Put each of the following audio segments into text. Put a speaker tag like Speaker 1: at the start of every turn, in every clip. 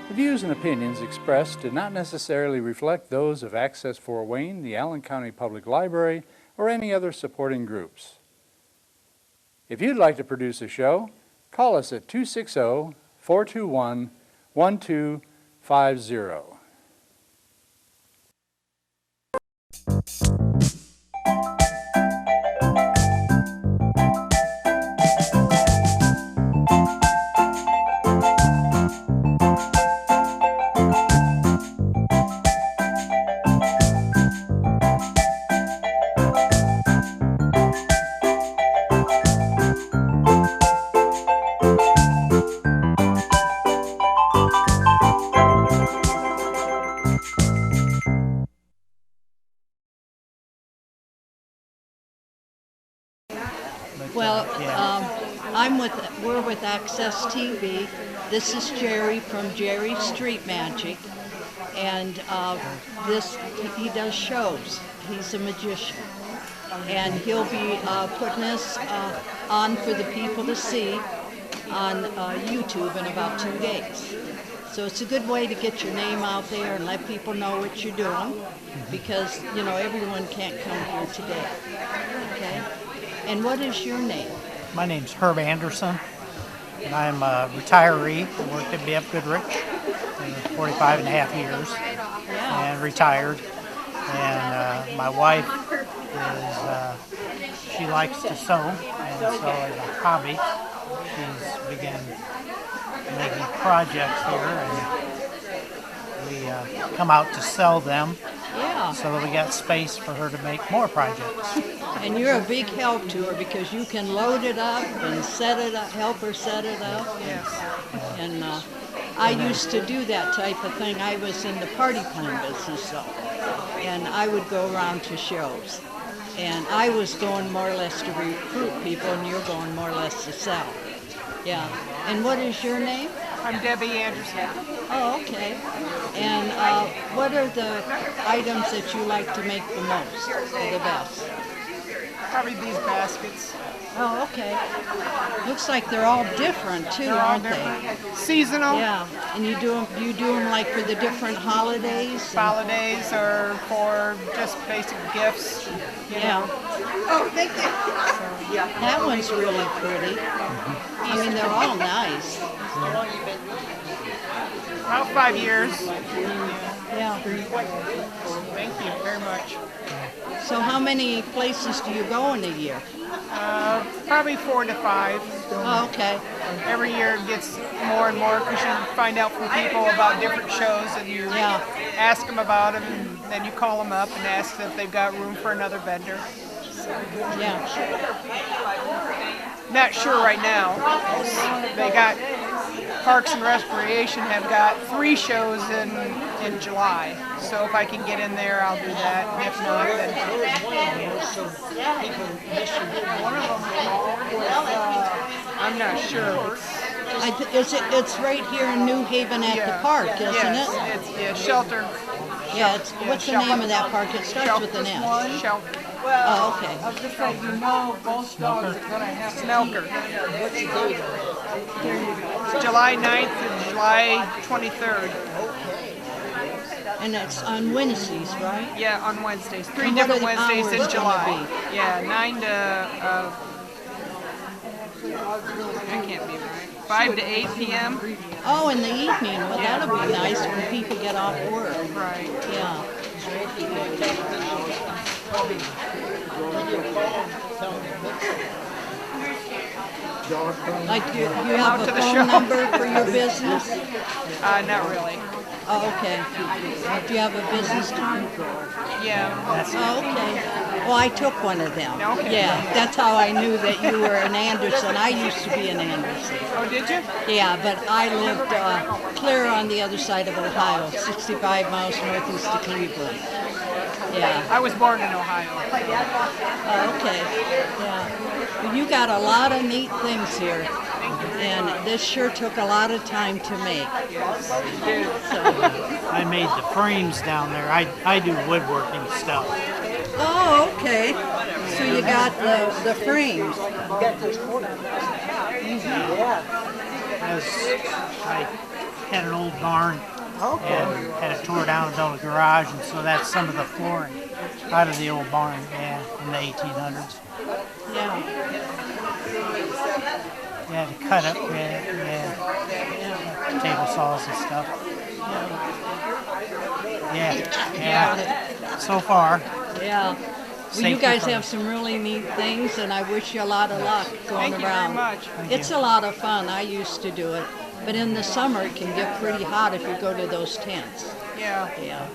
Speaker 1: The views and opinions expressed do not necessarily reflect those of Access Fort Wayne, the Allen County Public Library, or any other supporting groups. If you'd like to produce a show, call us at 260-421-1250.
Speaker 2: Well, we're with Access TV. This is Jerry from Jerry's Street Magic, and he does shows. He's a magician, and he'll be putting this on for the people to see on YouTube in about 2 days. So it's a good way to get your name out there and let people know what you're doing, because everyone can't come here today. Okay. And what is your name?
Speaker 3: My name's Herb Anderson, and I'm a retiree. I worked at B.F. Goodrich for 45 and a half years, and retired. And my wife she likes to sew, and so as a hobby, she's began making projects here, and we come out to sell them.
Speaker 2: Yeah.
Speaker 3: So that we got space for her to make more projects.
Speaker 2: And you're a big help to her because you can load it up and set it up, help her set it up.
Speaker 3: Yes.
Speaker 2: And I used to do that type of thing. I was in the party plan business, though, and I would go around to shows. And I was going more or less to recruit people, and you're going more or less to sell. Yeah. And what is your name?
Speaker 4: I'm Debbie Anderson.
Speaker 2: Oh, okay. And what are the items that you like to make the most, or the best?
Speaker 4: Probably these baskets.
Speaker 2: Oh, okay. Looks like they're all different too, aren't they?
Speaker 4: Seasonal.
Speaker 2: Yeah. And you do them like for the different holidays?
Speaker 4: Holidays or for just basic gifts.
Speaker 2: Yeah.
Speaker 4: Oh, thank you.
Speaker 2: So, that one's really pretty. I mean, they're all nice.
Speaker 4: About 5 years.
Speaker 2: Yeah.
Speaker 4: Thank you very much.
Speaker 2: So how many places do you go in a year?
Speaker 4: Probably 4 to 5.
Speaker 2: Oh, okay.
Speaker 4: Every year it gets more and more because you find out from people about different shows, and you ask them about them, and then you call them up and ask if they've got room for another vendor.
Speaker 2: Yeah.
Speaker 4: Not sure right now. They got Parks and Recreation have got 3 shows in July. So if I can get in there, I'll do that. And if not, then I'm not sure.
Speaker 2: It's right here in New Haven at the park, isn't it?
Speaker 4: It's Shelter.
Speaker 2: Yeah. What's the name of that park? It starts with an S.
Speaker 4: Shelter.
Speaker 2: Oh, okay.
Speaker 4: I was just saying, both dogs are going to have Snelker. July 9th and July 23rd.
Speaker 2: And it's on Wednesdays, right?
Speaker 4: Yeah, on Wednesdays. 3
Speaker 2: And what
Speaker 4: different
Speaker 2: are the
Speaker 4: Wednesdays in
Speaker 2: hours
Speaker 4: July.
Speaker 2: gonna
Speaker 4: Yeah, 9 to, that can't be right. 5 to 8 p.m.
Speaker 2: Oh, in the evening. Well, that'll be nice when people get off work.
Speaker 4: Right.
Speaker 2: Yeah. Like you have a phone number for your business?
Speaker 4: Not really.
Speaker 2: Oh, okay. Do you have a business card?
Speaker 4: Yeah.
Speaker 2: Oh, okay. Well, I took one of them.
Speaker 4: Okay.
Speaker 2: Yeah, that's how I knew that you were an Anderson. I used to be an Anderson.
Speaker 4: Oh, did you?
Speaker 2: Yeah, but I lived clear on the other side of Ohio, 65 miles northeast of Cleveland. Yeah.
Speaker 4: I was born in Ohio.
Speaker 2: Oh, okay. Yeah. Well, you got a lot of neat things here. And this sure took a lot of time to make. So.
Speaker 3: I made the frames down there. I do woodworking stuff.
Speaker 2: Oh, okay. So you got the frames.
Speaker 3: As I had an old barn and had it tore down and built a garage, and so that's some of the flooring out of the old barn, in the 1800s.
Speaker 2: Yeah.
Speaker 3: Yeah, to cut up, table saws and stuff. Yeah. So far,
Speaker 2: Yeah. Well, you
Speaker 3: Safety
Speaker 2: guys
Speaker 3: first.
Speaker 2: have some really neat things, and I wish you a lot of luck going
Speaker 4: Thank you very
Speaker 2: around.
Speaker 4: much.
Speaker 2: It's a lot of fun. I used to do it, but in the summer it can get pretty hot if you go to those tents.
Speaker 4: Yeah.
Speaker 2: Yeah.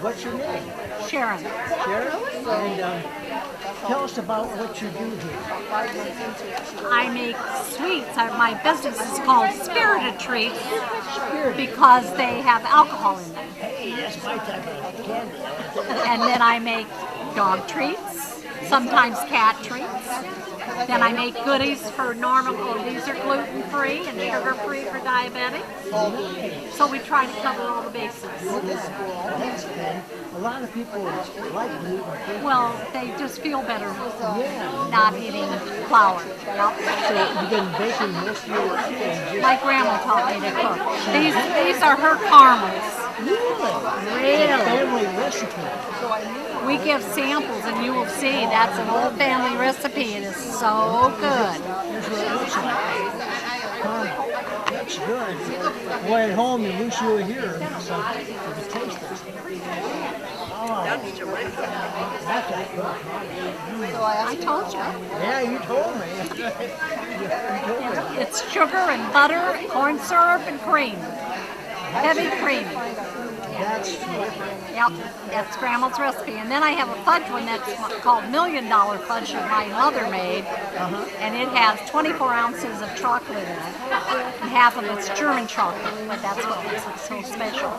Speaker 5: What's your name?
Speaker 6: Sharon.
Speaker 5: Sharon? And tell us about what you do here.
Speaker 6: I make sweets. My business is called Spirited Treats because they have alcohol in them.
Speaker 5: Hey, that's my type of candy.
Speaker 6: And then I make dog treats, sometimes cat treats. Then I make goodies for normal, these are gluten-free and sugar-free for diabetics. So we try to cover all the bases.
Speaker 5: That's good. A lot of people like gluten-free.
Speaker 6: Well, they just feel better not eating flour. Yep.
Speaker 5: So you've been baking most of your food.
Speaker 6: My grandma taught me to cook. These are her caramels.
Speaker 5: Really? Family recipe.
Speaker 6: We give samples and you will see that's an old family recipe. It is so good.
Speaker 5: Here's what it looks like. That's good. Boy, at home, you wish you were here so for the taste of it. Oh, that's good.
Speaker 6: I told you.
Speaker 5: Yeah, you told me. You told me.
Speaker 6: It's sugar and butter, corn syrup and cream. Heavy cream.
Speaker 5: That's terrific.
Speaker 6: Yep, that's Grandma's recipe. And then I have a fudge one that's called $1 Million Fudge that my mother made. And it has 24 ounces of chocolate in it. And half of it's German chocolate, but that's what makes it so special.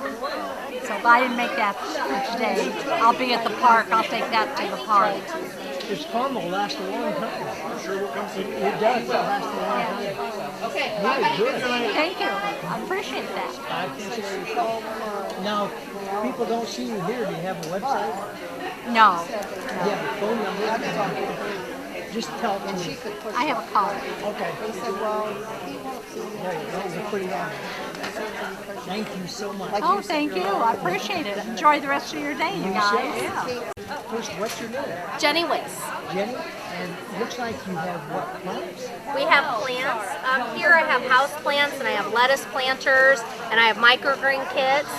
Speaker 6: So if I didn't make that for today, I'll be at the park. I'll take that to the park.
Speaker 5: This caramel lasts a long time. It does last a long time. Really good.
Speaker 6: Thank you. I appreciate that.
Speaker 5: I think so. Now, people don't see you here. Do you have a website?
Speaker 6: No,
Speaker 5: Do you have a phone number? Just tell it to me.
Speaker 6: I have a card.
Speaker 5: Okay. There you go. You put it on. Thank you so much.
Speaker 6: Oh, thank you. I appreciate it. Enjoy the rest of your day, you guys.
Speaker 5: Yeah. First, what's your name?
Speaker 7: Jenny Weiss.
Speaker 5: Jenny? And it looks like you have what, plants?
Speaker 7: We have plants. Here I have house plants and I have lettuce planters and I have microgreen kits.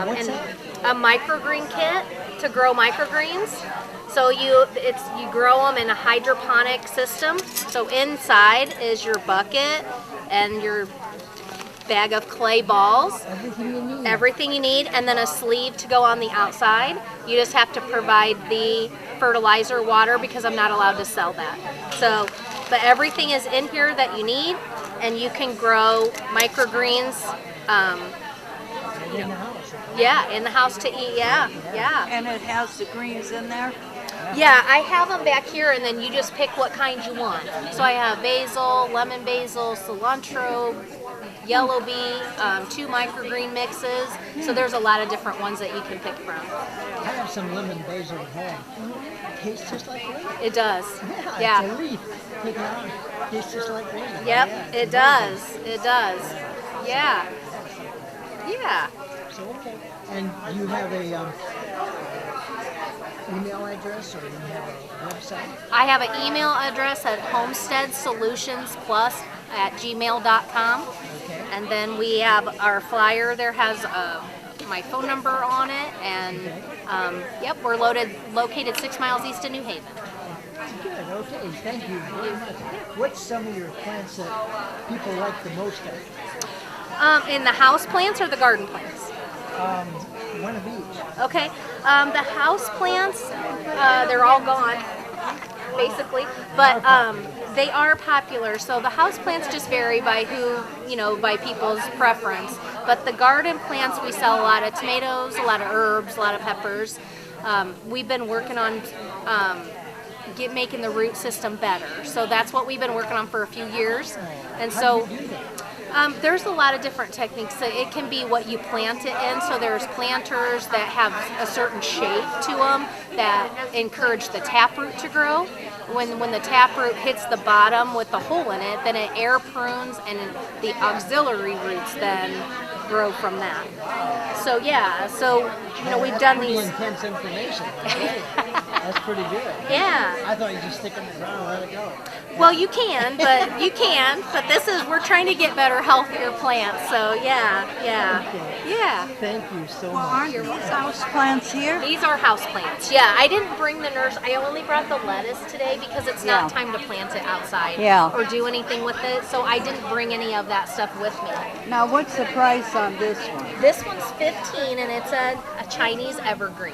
Speaker 5: What's
Speaker 7: and
Speaker 5: that?
Speaker 7: a microgreen kit to grow microgreens. So you grow them in a hydroponic system. So inside is your bucket and your bag of clay balls.
Speaker 5: Everything you need.
Speaker 7: Everything you need, and then a sleeve to go on the outside. You just have to provide the fertilizer water because I'm not allowed to sell that. So, but everything is in here that you need, and you can grow microgreens.
Speaker 5: In the house.
Speaker 7: Yeah, in the house to eat. Yeah.
Speaker 2: And it has the greens in there?
Speaker 7: Yeah, I have them back here, and then you just pick what kind you want. So I have basil, lemon basil, cilantro, yellow bee, 2 microgreen mixes. So there's a lot of different ones that you can pick from.
Speaker 5: I have some lemon basil at home. It tastes just like lemon.
Speaker 7: It does.
Speaker 5: It's
Speaker 7: Yeah.
Speaker 5: a leaf. Take it out. It tastes just like lemon.
Speaker 7: Yep,
Speaker 5: Yeah,
Speaker 7: it
Speaker 5: it's
Speaker 7: does. It does. Yeah. Yeah.
Speaker 5: So, okay. And you have a email address or you have a website?
Speaker 7: I have an email address at homesteadsolutionsplus@gmail.com.
Speaker 5: Okay.
Speaker 7: And then we have our flyer there has my phone number on it. And yep, we're located 6 miles east of New Haven.
Speaker 5: Good. Okay. Thank you very much. What's some of your plants that people like the most of?
Speaker 7: In the house plants or the garden plants?
Speaker 5: One of each.
Speaker 7: Okay. The house plants, they're all gone, basically, but they are popular. So the house plants just vary by by people's preference. But the garden plants, we sell a lot of tomatoes, a lot of herbs, a lot of peppers. We've been working on making the root system better. So that's what we've been working on for a few years. And so there's a lot of different techniques. So it can be what you plant it in. So there's planters that have a certain shape to them that encourage the taproot to grow. when the taproot hits the bottom with the hole in it, then it air prunes, and the auxiliary roots then grow from that. So yeah, so we've done
Speaker 5: Pretty
Speaker 7: these.
Speaker 5: intense information. Okay. That's pretty good.
Speaker 7: Yeah.
Speaker 5: I thought you just stick them in the ground and let it go.
Speaker 7: Well, you can, but we're trying to get better, healthier plants. So yeah.
Speaker 5: Thank you so
Speaker 2: Well,
Speaker 5: much.
Speaker 2: aren't these house plants here?
Speaker 7: These are house plants. Yeah, I didn't bring the I only brought the lettuce today because it's not
Speaker 2: Yeah.
Speaker 7: time to plant it outside
Speaker 2: Yeah.
Speaker 7: or do anything with it. So I didn't bring any of that stuff with me.
Speaker 2: Now, what's the price on this one?
Speaker 7: This one's 15 and it's a Chinese evergreen.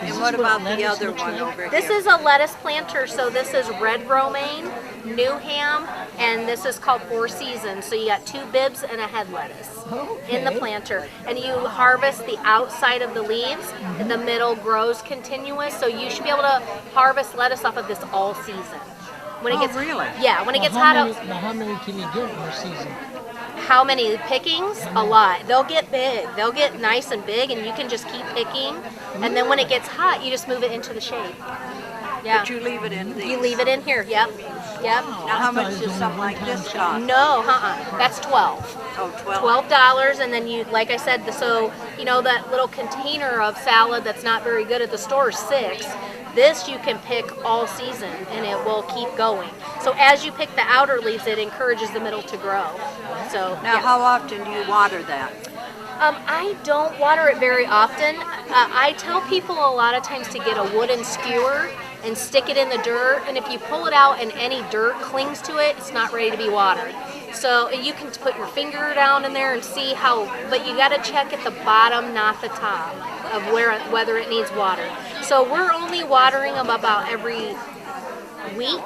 Speaker 2: And what about the other one over here?
Speaker 7: This is a lettuce planter, so this is red romaine, Newham, and this is called Four Seasons. So you got 2 bibs and a head lettuce in the planter. And you harvest the outside of the leaves, and the middle grows continuous. So you should be able to harvest lettuce off of this all season. When it gets
Speaker 2: really?
Speaker 7: Yeah, when it gets
Speaker 5: Now,
Speaker 7: hot
Speaker 5: how
Speaker 7: out.
Speaker 5: many, now, how many can you get in a season?
Speaker 7: How many pickings? A lot. They'll get big. They'll get nice and big, and you can just keep picking. And then when it gets hot, you just move it into the shade. Yeah.
Speaker 2: But you leave it in these.
Speaker 7: You leave it in here. Yep. Yep.
Speaker 2: Now, how much does something like this cost?
Speaker 7: No, That's 12.
Speaker 2: Oh, 12.
Speaker 7: $12, and then you, like I said, so that little container of salad that's not very good at the store is $6. This you can pick all season, and it will keep going. So as you pick the outer leaves, it encourages the middle to grow. So
Speaker 2: Now,
Speaker 7: yeah.
Speaker 2: how often do you water that?
Speaker 7: I don't water it very often. I tell people a lot of times to get a wooden skewer and stick it in the dirt, and if you pull it out and any dirt clings to it, it's not ready to be watered. So you can put your finger down in there and see but you got to check at the bottom, not the top, of whether it needs water. So we're only watering them about every week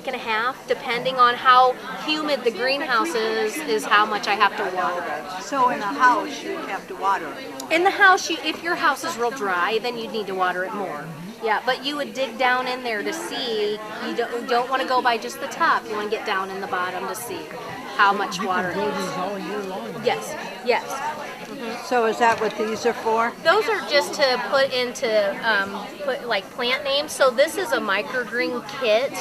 Speaker 7: and a half, depending on how humid the greenhouse is how much I have to water it.
Speaker 2: So in a house, you have to water it.
Speaker 7: In the house, if your house is real dry, then you'd need to water it more. Yeah, but you would dig down in there to see. You don't want to go by just the top. You want to get down in the bottom to see how much water it
Speaker 5: Grow
Speaker 7: needs.
Speaker 5: these all year long.
Speaker 7: Yes.
Speaker 2: So is that what these are for?
Speaker 7: Those are just to put into put like plant names. So this is a microgreen kit.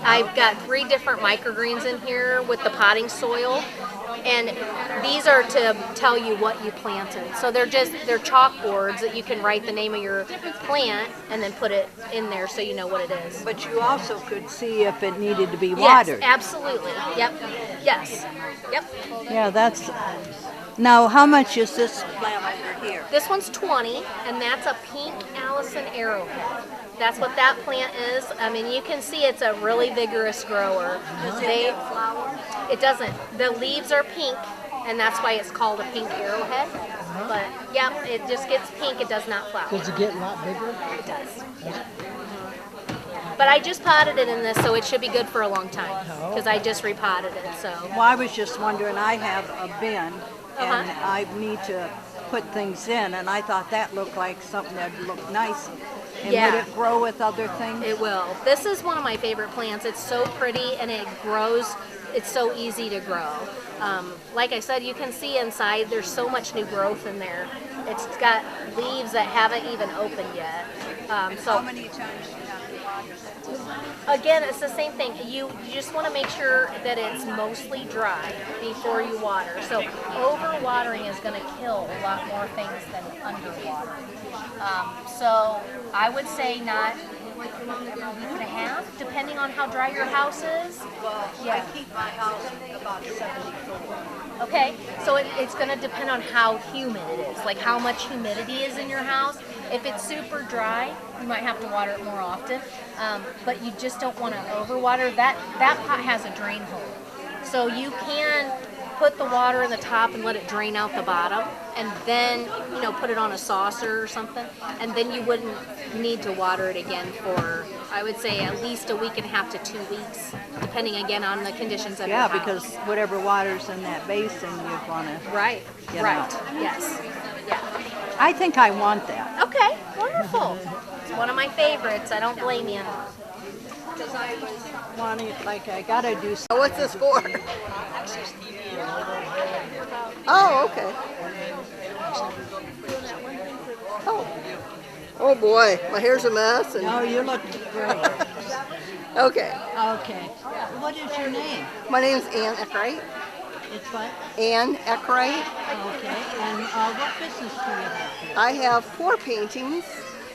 Speaker 7: I've got 3 different microgreens in here with the potting soil, and these are to tell you what you planted. So they're chalkboards that you can write the name of your plant and then put it in there so you know what it is.
Speaker 2: But you also could see if it needed to be watered.
Speaker 7: Yes, absolutely. Yep. Yes. Yep.
Speaker 2: Yeah, that's. Now, how much is this plant over here?
Speaker 7: This one's 20, and that's a pink Allison arrowhead. That's what that plant is. I mean, you can see it's a really vigorous grower.
Speaker 2: Does it get flowers?
Speaker 7: It doesn't. The leaves are pink, and that's why it's called a pink arrowhead. But yeah, it just gets pink. It does not flower.
Speaker 5: Does it get a lot bigger?
Speaker 7: It does. But I just potted it in this, so it should be good for a long time because I just repotted it. So
Speaker 2: Well, I was just wondering, I have a bin, and
Speaker 7: Uh-huh.
Speaker 2: I need to put things in, and I thought that looked like something that'd look nice. And
Speaker 7: Yeah.
Speaker 2: would it grow with other things?
Speaker 7: it will. This is one of my favorite plants. It's so pretty and it grows. It's so easy to grow. Like I said, you can see inside there's so much new growth in there. It's got leaves that haven't even opened yet. So
Speaker 2: How many times do you have to water that?
Speaker 7: again, it's the same thing. You just want to make sure that it's mostly dry before you water. So over watering is going to kill a lot more things than under watering. So I would say not every week and a half, depending on how dry your house is.
Speaker 2: Well,
Speaker 7: Yeah.
Speaker 2: I keep my house about 74.
Speaker 7: Okay, so it's going to depend on how humid it is, like how much humidity is in your house. If it's super dry, you might have to water it more often, but you just don't want to overwater. That pot has a drain hole, so you can put the water in the top and let it drain out the bottom, and then put it on a saucer or something, and then you wouldn't need to water it again for, I would say, at least a week and a half to 2 weeks, depending again on the conditions of
Speaker 2: Yeah,
Speaker 7: your house.
Speaker 2: because whatever water's in that basin, you'd want to.
Speaker 7: Right,
Speaker 2: Get
Speaker 7: right,
Speaker 2: out.
Speaker 7: yes. Yeah.
Speaker 2: I think I want that.
Speaker 7: Okay, wonderful. It's one of my favorites. I don't blame you.
Speaker 2: Because I was wanting, like, I gotta do.
Speaker 8: What's this for? Oh, okay. Oh. Oh boy, my hair's a mess. And
Speaker 2: No, you look great.
Speaker 8: Okay.
Speaker 2: Okay. What is your name?
Speaker 8: My name's Ann Eckwright.
Speaker 2: It's what?
Speaker 8: Ann Eckwright.
Speaker 2: Okay. And what business do you have here?
Speaker 8: I have pour paintings,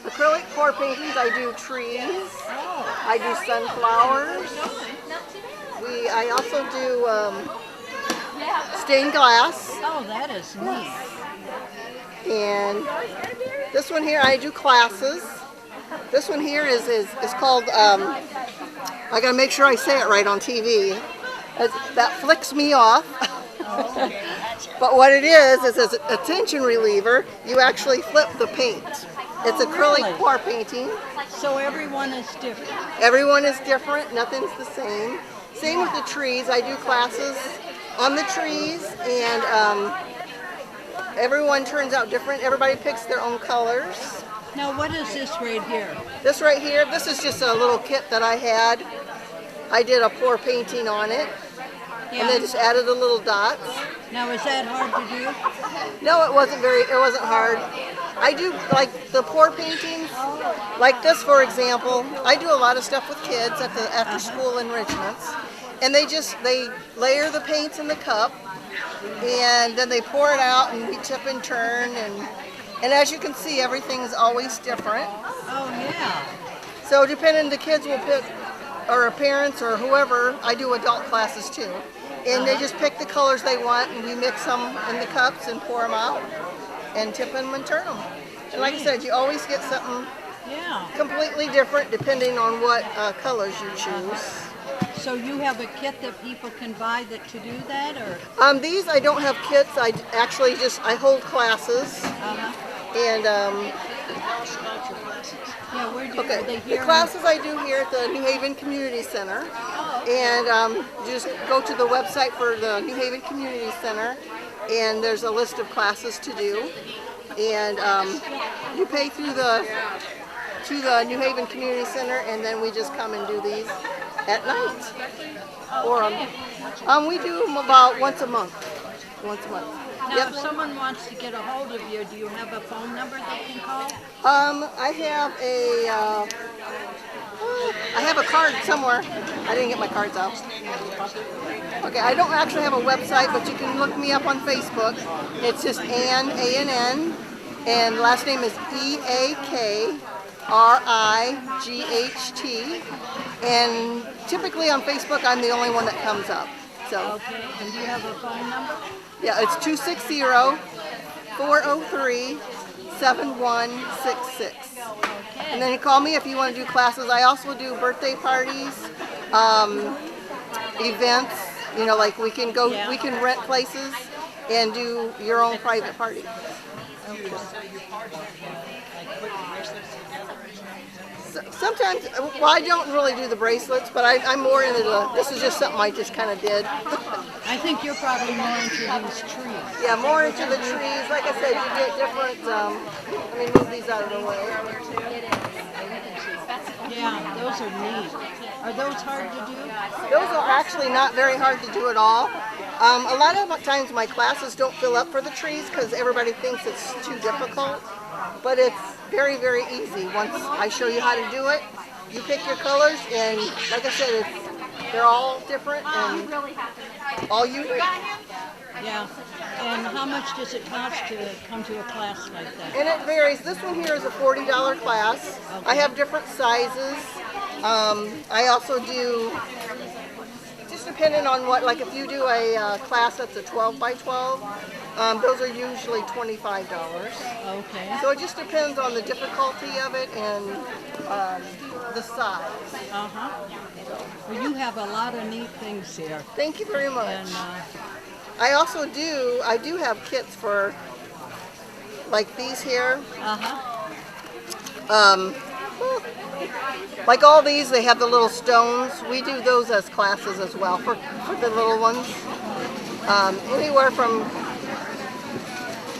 Speaker 8: acrylic pour paintings. I do trees.
Speaker 2: Oh.
Speaker 8: I do sunflowers. I also do stained glass.
Speaker 2: Oh, that is neat.
Speaker 8: And this one here, I do classes. This one here is called, I gotta make sure I say it right on TV. That flicks me off. But what it is a tension reliever. You actually flip the paint. It's acrylic
Speaker 2: Really?
Speaker 8: pour painting.
Speaker 2: So everyone is different.
Speaker 8: Everyone is different, nothing's the same. Same with the trees. I do classes on the trees, and everyone turns out different. Everybody picks their own colors.
Speaker 2: Now, what is this right here?
Speaker 8: This right here, this is just a little kit that I had. I did a pour painting on it, and then just added the little dots.
Speaker 2: Now, is that hard to do?
Speaker 8: No, it wasn't hard. I do like the pour paintings, like this for example. I do a lot of stuff with kids at the after school enrichments, and they layer the paints in the cup, and then they pour it out, and we tip and turn, and as you can see, everything is always different.
Speaker 2: Oh, yeah.
Speaker 8: So depending, the kids will pick, or parents or whoever. I do adult classes too, and they just pick the colors they want, and we mix them in the cups and pour them out, and tip them and turn them. And like I said, you always get something completely different depending on what colors you choose.
Speaker 2: So you have a kit that people can buy to do that, or?
Speaker 8: These I don't have kits. I actually I hold classes, and
Speaker 2: Yeah, where do
Speaker 8: okay.
Speaker 2: they
Speaker 8: The
Speaker 2: hear?
Speaker 8: classes I do here at the New Haven Community Center, and just go to the website for the New Haven Community Center, and there's a list of classes to do, and you pay through to the New Haven Community Center, and then we just come and do these at night. Or we do them about once a month. Once a month.
Speaker 2: Now, if someone wants to get a hold of you, do you have a phone number they can call?
Speaker 8: I have a card somewhere. I didn't get my cards out. Okay, I don't actually have a website, but you can look me up on Facebook. It's just Ann, A-N-N, and last name is E-A-K-R-I-G-H-T. And typically on Facebook, I'm the only one that comes up. So.
Speaker 2: Okay, and do you have a phone number?
Speaker 8: Yeah, it's 260-403-7166.
Speaker 2: Okay.
Speaker 8: And then you call me if you want to do classes. I also do birthday parties, events. You know, like we can rent places and do your own private party. Sometimes, well, I don't really do the bracelets, but I'm more into this is just something I just kind of did.
Speaker 2: I think you're probably more into these trees.
Speaker 8: Yeah, more into the trees. Like I said, you get different, let me move these out of the way.
Speaker 2: Yeah, those are neat. Are those hard to do?
Speaker 8: Those are actually not very hard to do at all. A lot of times my classes don't fill up for the trees because everybody thinks it's too difficult. But it's very, very easy. Once I show you how to do it, you pick your colors, and like I said, they're all different and all unique.
Speaker 2: Yeah. And how much does it cost to come to a class like that?
Speaker 8: And it varies. This one here is a $40 class. I have different sizes. I also do, just depending on what, like if you do a class that's a 12 by 12, those are usually $25.
Speaker 2: Okay.
Speaker 8: So it just depends on the difficulty of it and the size.
Speaker 2: Uh-huh. Well, you have a lot of neat things here.
Speaker 8: Thank you very much.
Speaker 2: And
Speaker 8: I do have kits for like these here. Like all these, they have the little stones. We do those as classes as well for the little ones. Anywhere from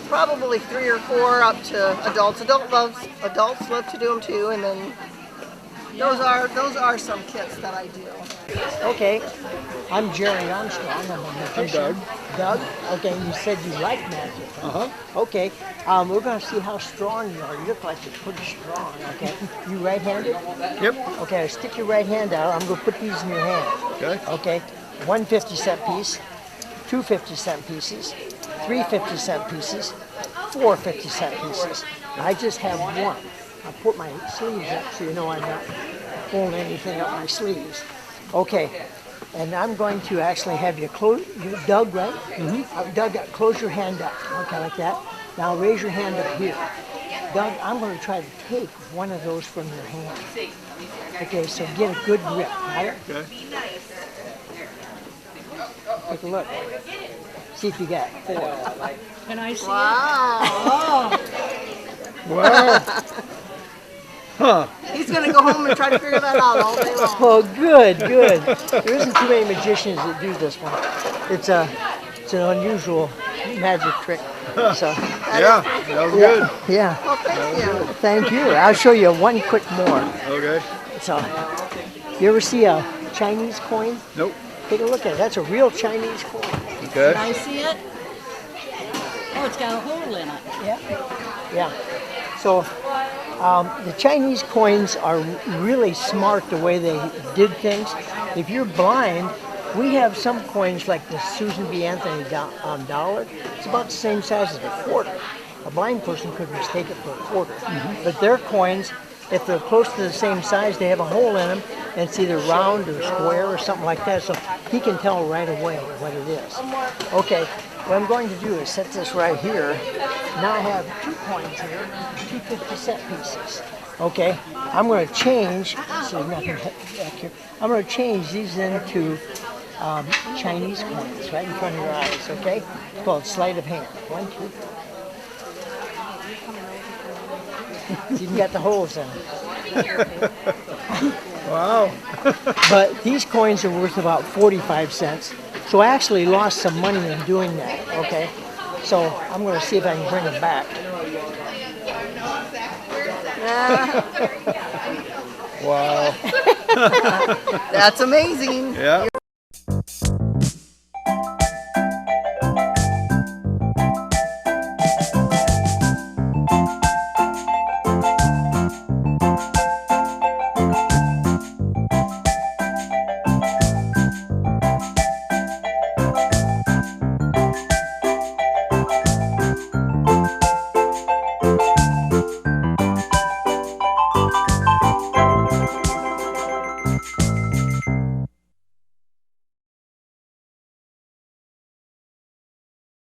Speaker 8: probably 3 or 4 up to adults. Adults love to do them too, and then those are some kits that I do.
Speaker 5: Okay, I'm Jerry Armstrong. I'm a magician.
Speaker 9: Doug.
Speaker 5: Doug? Okay, you said you like magic.
Speaker 9: Uh-huh.
Speaker 5: Okay, we're going to see how strong you are. You look like you're pretty strong, okay? You right-handed?
Speaker 9: Yep.
Speaker 5: Okay, stick your right hand out. I'm going to put these in your hand.
Speaker 9: Okay.
Speaker 5: Okay, one 50-cent piece, two 50-cent pieces, three 50-cent pieces, four 50-cent pieces. I just have one. I put my sleeves up so you know I'm not pulling anything up my sleeves. Okay, and I'm going to actually have you close, Doug, right? Mm-hmm. Doug, close your hand up, okay, like that. Now raise your hand up here. Doug, I'm going to try to take one of those from your hand. Okay, so get a good grip, got it?
Speaker 9: Okay.
Speaker 5: Take a look. See if you got it.
Speaker 2: Can I see
Speaker 9: Wow. Huh.
Speaker 8: He's gonna go home and try to figure that out all day long.
Speaker 5: Oh, good, good. There isn't too many magicians that do this one. It's an unusual magic trick. So,
Speaker 9: Yeah, that was good.
Speaker 5: yeah.
Speaker 8: Well, thank you.
Speaker 5: Thank you. I'll show you one quick more.
Speaker 9: Okay.
Speaker 5: So, you ever see a Chinese coin?
Speaker 9: Nope.
Speaker 5: Take a look at it. That's a real Chinese coin.
Speaker 9: Okay.
Speaker 2: Can I see it? Oh, it's got a hole in it.
Speaker 5: Yeah. Yeah. So, the Chinese coins are really smart the way they did things. If you're blind, we have some coins like the Susan B. Anthony dollar. It's about the same size as a quarter. A blind person could mistake it for a quarter. But their coins, if they're close to the same size, they have a hole in them, and it's either round or square or something like that. So he can tell right away what it is. Okay, what I'm going to do is set this right here. Now I have two coins here, two 50-cent pieces. Okay, I'm going to change, so nothing back here. I'm going to change these into Chinese coins right in front of your eyes, okay? It's called sleight of hand. 1, 2. You even got the holes in it.
Speaker 9: Wow.
Speaker 5: But these coins are worth about 45 cents. So I actually lost some money in doing that, okay? So I'm going to see if I can bring them back.
Speaker 9: Wow.
Speaker 8: That's amazing.
Speaker 9: Yeah.